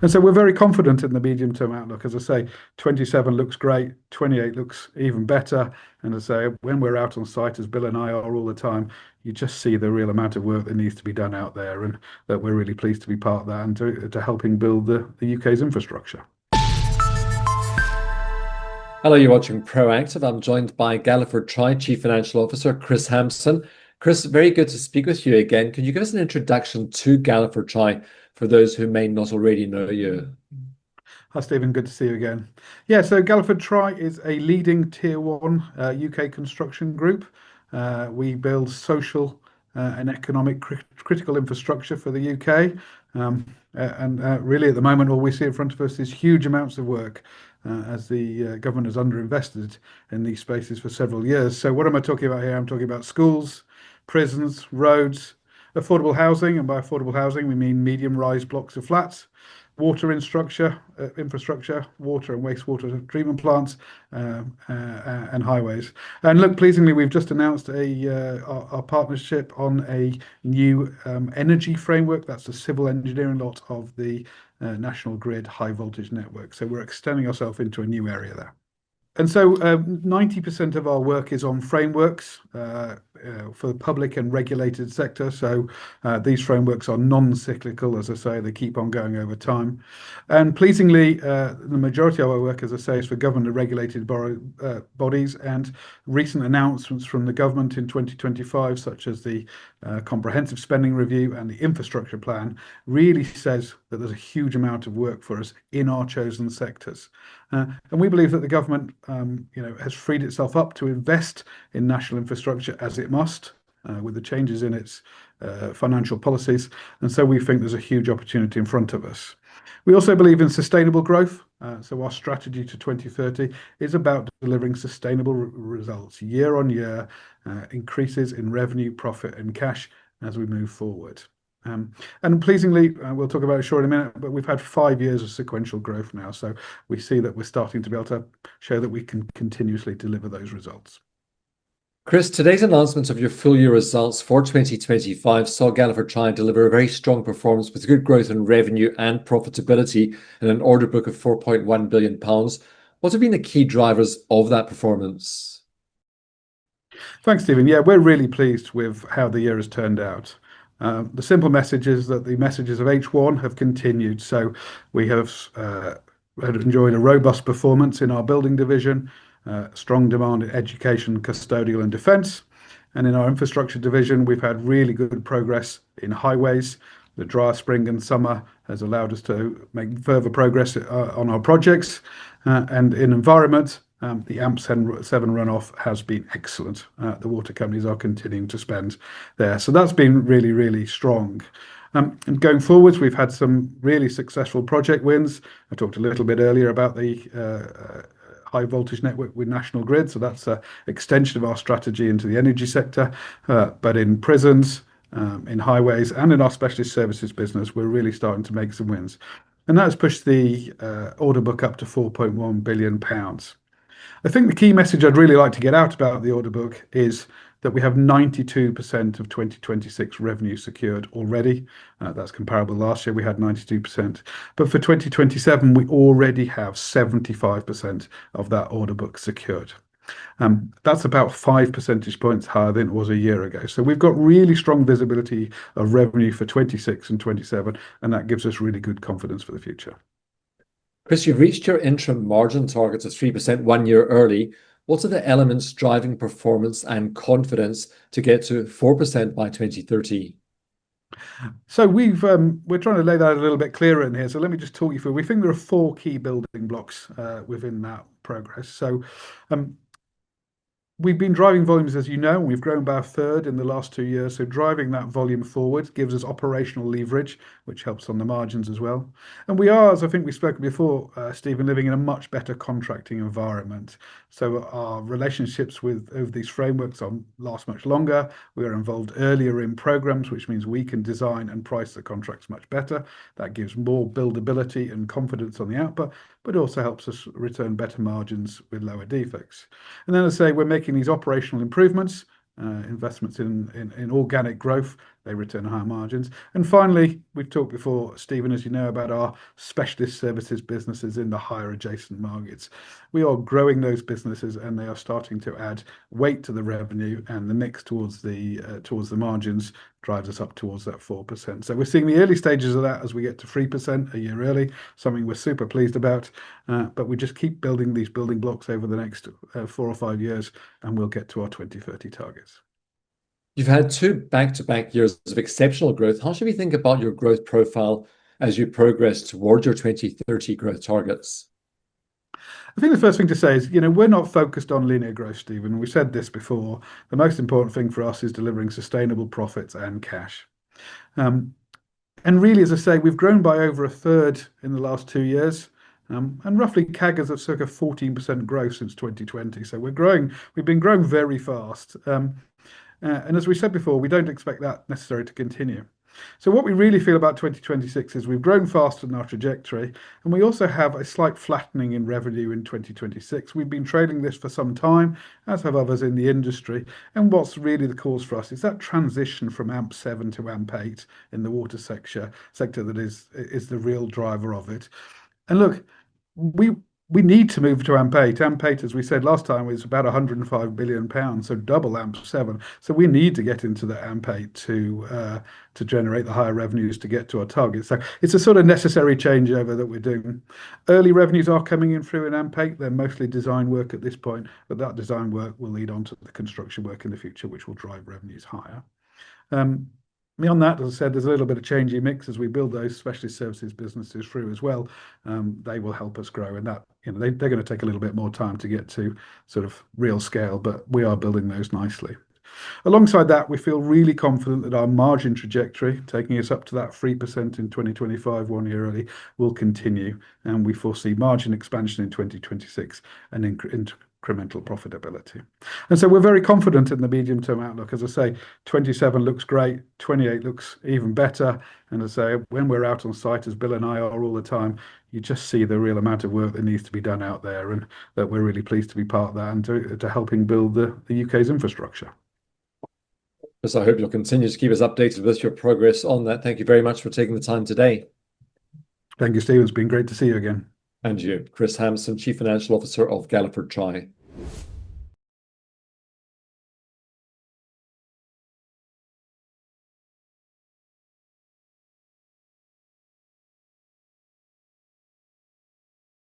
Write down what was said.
And so we're very confident in the medium-term outlook. As I say, 27 looks great, 28 looks even better. And as I say, when we're out on site, as Bill and I are all the time, you just see the real amount of work that needs to be done out there, and that we're really pleased to be part of that and to helping build the UK's infrastructure. Hello, you're watching Proactive. I'm joined by Galliford Try Chief Financial Officer Chris Hampson. Chris, very good to speak with you again. Could you give us an introduction to Galliford Try for those who may not already know you? Hi, Stephen. Good to see you again. Yeah, so Galliford Try is a leading Tier 1 UK construction group. We build social and economic critical infrastructure for the UK. And really, at the moment, all we see in front of us is huge amounts of work as the government has underinvested in these spaces for several years. So what am I talking about here? I'm talking about schools, prisons, roads, affordable housing. And by affordable housing, we mean medium-rise blocks of flats, water infrastructure, water and wastewater treatment plants, and highways. And look, pleasingly, we've just announced our partnership on a new energy framework. That's the civil engineering lot of the National Grid high voltage network. So we're extending ourselves into a new area there. And so 90% of our work is on frameworks for the public and regulated sector. So these frameworks are non-cyclical, as I say, they keep on going over time. And pleasingly, the majority of our work, as I say, is for government and regulated bodies, and recent announcements from the government in 2025, such as the Comprehensive Spending Review and the Infrastructure Plan, really says that there's a huge amount of work for us in our chosen sectors. And we believe that the government has freed itself up to invest in national infrastructure as it must, with the changes in its financial policies. And so we think there's a huge opportunity in front of us. We also believe in sustainable growth. So our strategy to 2030 is about delivering sustainable results year on year, increases in revenue, profit, and cash as we move forward. And pleasingly, we'll talk about it short in a minute, but we've had 5 years of sequential growth now. So we see that we're starting to be able to show that we can continuously deliver those results. Chris, today's announcement of your full year results for 2025 saw Galliford Try deliver a very strong performance with good growth in revenue and profitability and an order book of £4.1 billion. What have been the key drivers of that performance? Thanks, Stephen. Yeah, we're really pleased with how the year has turned out. The simple message is that the messages of H1 have continued. So we have enjoyed a robust performance in our building division, strong demand in education, custodial and defence. And in our infrastructure division, we've had really good progress in highways. The drier spring and summer has allowed us to make further progress on our projects. And in environment, the AMP7 runoff has been excellent. The water companies are continuing to spend there. So that's been really, really strong. And going forwards, we've had some really successful project wins. I talked a little bit earlier about the high voltage network with National Grid. So that's an extension of our strategy into the energy sector. But in prisons, in highways, and in our specialist services business, we're really starting to make some wins. And that's pushed the order book up to £4.1 billion. I think the key message I'd really like to get out about the order book is that we have 92% of 2026 revenue secured already. That's comparable. Last year we had 92%. But for 2027, we already have 75% of that order book secured. That's about 5 percentage points higher than it was a year ago. So we've got really strong visibility of revenue for 26 and 27, and that gives us really good confidence for the future. Chris, you've reached your interim margin targets of 3% 1 year early. What are the elements driving performance and confidence to get to 4% by 2030? So we're trying to lay that a little bit clearer in here. So let me just talk you through. We think there are 4 key building blocks within that progress. So we've been driving volumes, as you know, and we've grown by a third in the last 2 years. So driving that volume forward gives us operational leverage, which helps on the margins as well. And we are, as I think we spoke before, Stephen, living in a much better contracting environment. So our relationships with these frameworks last much longer. We are involved earlier in programs, which means we can design and price the contracts much better. That gives more buildability and confidence on the output, but also helps us return better margins with lower defects. And then, as I say, we're making these operational improvements, investments in organic growth they return higher margins. And finally, we've talked before, Stephen, as you know, about our specialist services businesses in the higher adjacent markets. We are growing those businesses, and they are starting to add weight to the revenue, and the mix towards the margins drives us up towards that 4%. So we're seeing the early stages of that as we get to 3% a year early, something we're super pleased about. But we just keep building these building blocks over the next 4 or 5 years, and we'll get to our 2030 targets. You've had 2 back-to-back years of exceptional growth. How should we think about your growth profile as you progress towards your 2030 growth targets? I think the first thing to say is, we're not focused on linear growth, Stephen. We said this before. The most important thing for us is delivering sustainable profits and cash. And really, as I say, we've grown by over a third in the last 2 years, and roughly CAGRs of circa 14% growth since 2020. So we've been growing very fast. And as we said before, we don't expect that necessarily to continue. So what we really feel about 2026 is we've grown faster than our trajectory, and we also have a slight flattening in revenue in 2026. We've been trading this for some time, as have others in the industry. And what's really the cause for us is that transition from AMP7 to AMP8 in the water sector that is the real driver of it. And look, we need to move to AMP8. AMP8, as we said last time, is about 105 billion pounds, so double AMP7. So we need to get into the AMP8 to generate the higher revenues to get to our target. So it's a sort of necessary changeover that we're doing. Early revenues are coming in through in AMP8. They're mostly design work at this point, but that design work will lead on to the construction work in the future, which will drive revenues higher. Beyond that, as I said, there's a little bit of change in mix as we build those specialist services businesses through as well. They will help us grow, and that they're going to take a little bit more time to get to sort of real scale, but we are building those nicely. Alongside that, we feel really confident that our margin trajectory, taking us up to that 3% in 2025, 1 year early, will continue, and we foresee margin expansion in 2026 and incremental profitability. And so we're very confident in the medium-term outlook. As I say, 27 looks great, 28 looks even better. And as I say, when we're out on site, as Bill and I are all the time, you just see the real amount of work that needs to be done out there, and that we're really pleased to be part of that and to helping build the UK's infrastructure. So I hope you'll continue to keep us updated with your progress on that. Thank you very much for taking the time today. Thank you, Steve. It's been great to see you again. And you, Chris Hampson, Chief Financial Officer of Galliford Try.